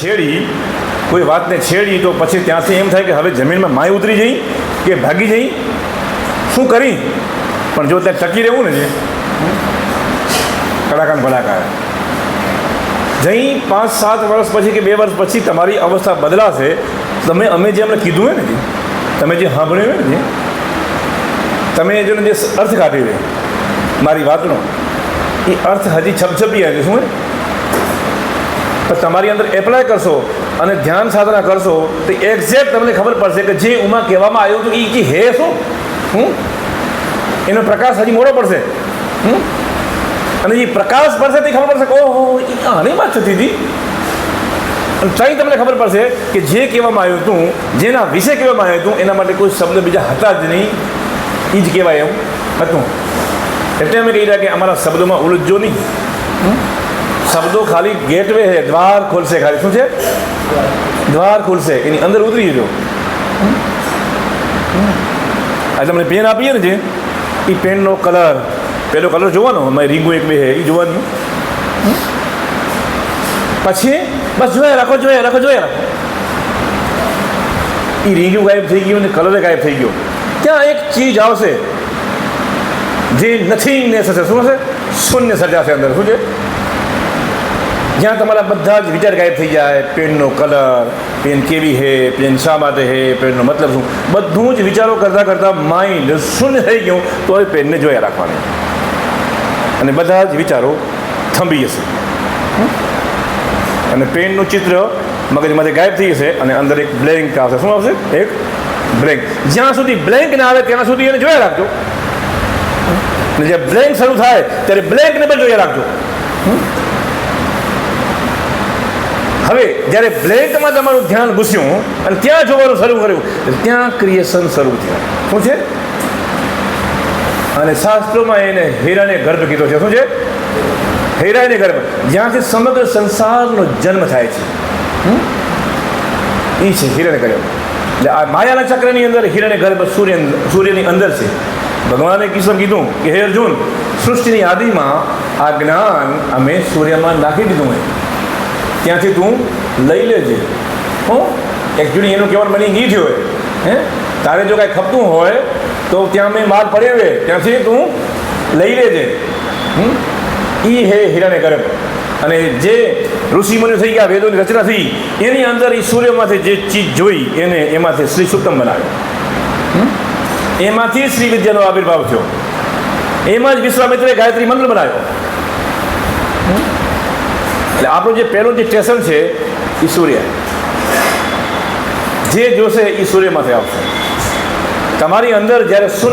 છેડી, કોઈ વાતને છેડી તો પછી ત્યાંથી એમ થાય કે હવે જમીનમાં માય ઉતરી જઈ કે ભાગી જઈ, શું કરી? પણ જો ત્યાં ટકી રહેવું ને જે કડાકા ભડાકા જઈ 5-7 વર્ષ પછી કે 2 વર્ષ પછી તમારી અવસ્થા બદલાશે. અમે જે અમને કીધું હોય ને, તમે જે સાંભળ્યું હોય ને, તમે જે અર્થ કાઢી હોય મારી વાતનો, એ અર્થ હજી છપછપી આવે શું પણ તમારી અંદર એપ્લાય કરશો અને ધ્યાન સાધના કરશો તો એક્ઝેક્ટ તમને ખબર પડશે કે જે ઉમાં કહેવામાં આવ્યું હતું એ હે શું, એનો પ્રકાશ હજી મોડો પડશે. અને એ પ્રકાશ પડશે તે ખબર પડશે કે ઓહો એ આની વાત થતી હતી. અને ત્યાં તમને ખબર પડશે કે જે કહેવામાં આવ્યું હતું, જેના વિશે કહેવામાં આવ્યું હતું, એના માટે કોઈ શબ્દ બીજા હતા જ નહીં, એ જ કહેવાય એવું હતું. એટલે અમે કહી રહ્યા કે અમારા શબ્દોમાં ઉલझो નહીં. શબ્દો ખાલી ગેટવે છે, દ્વાર ખોલશે. ખાલી શું છે? દ્વાર ખોલશે, એની અંદર ઉતરી જજો. આજે તમને પેન આપીએ ને, જે એ પેનનો કલર, પેલો કલર જોવાનો, અમારી રીંગું 1-2 છે એ જોવાનું. પછી બસ જોયા રાખો, જોયા રાખો, જોયા રાખો. એ રીંગું ગાયબ થઈ ગયું ને કલરે ગાયબ થઈ ગયો. ત્યાં એક ચીજ આવશે જે નથિંગનેસ હશે. શું હશે? શૂન્ય સર્જાશે અંદર. શું છે? જ્યાં તમારા બધા જ વિચાર ગાયબ થઈ જાય. પેનનો કલર, પેન કેવી છે, પેન શા માટે છે, પેનનો મતલબ શું, બધું જ વિચારો કરતાં કરતાં માઇન્ડ શૂન્ય થઈ ગયું. તો એ પેનને જોયા રાખવાની અને બધા જ વિચારો થંભી જશે અને પેનનું ચિત્ર મગજમાંથી ગાયબ થઈ જશે અને અંદર એક બ્લેન્ક આવશે. શું આવશે? એક બ્લેન્ક. જ્યાં સુધી બ્લેન્ક ના આવે ત્યાં સુધી એને જોયા રાખજો. અને જે બ્લેન્ક શરૂ થાય ત્યારે બ્લેન્કને પણ જોયા રાખજો. હવે જ્યારે બ્લેન્કમાં તમારું ધ્યાન ઘૂસ્યું અને ત્યાં જોવાનું શરૂ કર્યું, ત્યાં ક્રિએશન શરૂ થયું. શું છે? અને શાસ્ત્રોમાં એને હિરણ્ય ગર્ભ કીધો છે. શું છે? હિરણ્ય ગર્ભ, જ્યાંથી સમગ્ર સંસારનો જન્મ થાય છે. એ છે હિરણ્ય ગર્ભ. એટલે આ માયાના ચક્રની અંદર હિરણ્ય ગર્ભ સૂર્યની અંદર છે. ભગવાને કિસ્સો કીધું કે હે અર્જુન, સૃષ્ટિની આદિમાં આ જ્ઞાન અમે સૂર્યમાં નાખી દીધું હોય, ત્યાંથી તું લઈ લેજે. એકચ્યુઅલી એનું કહેવાનું મને નહીં થયું હોય. તારે જો કાંઈ ખપતું હોય તો ત્યાં મેં માલ પડ્યો હોય, ત્યાંથી તું લઈ લેજે. એ હે હિરણ્ય ગર્ભ. અને જે ઋષિમુનિઓ થઈ ગયા, વેદોની રચના થઈ, એની અંદર એ સૂર્યમાંથી જે ચીજ જોઈ એને એમાંથી શ્રી સૂક્તમ બનાવ્યો. એમાંથી શ્રી વિદ્યાનો આવિર્ભાવ થયો. એમાં જ વિશ્વામિત્રે ગાયત્રી મંત્ર બનાવ્યો. એટલે આપણું જે પહેલું જે સ્ટેશન છે એ સૂર્ય. જે જોશે એ સૂર્યમાંથી આવશે. તમારી અંદર જ્યારે શૂન્ય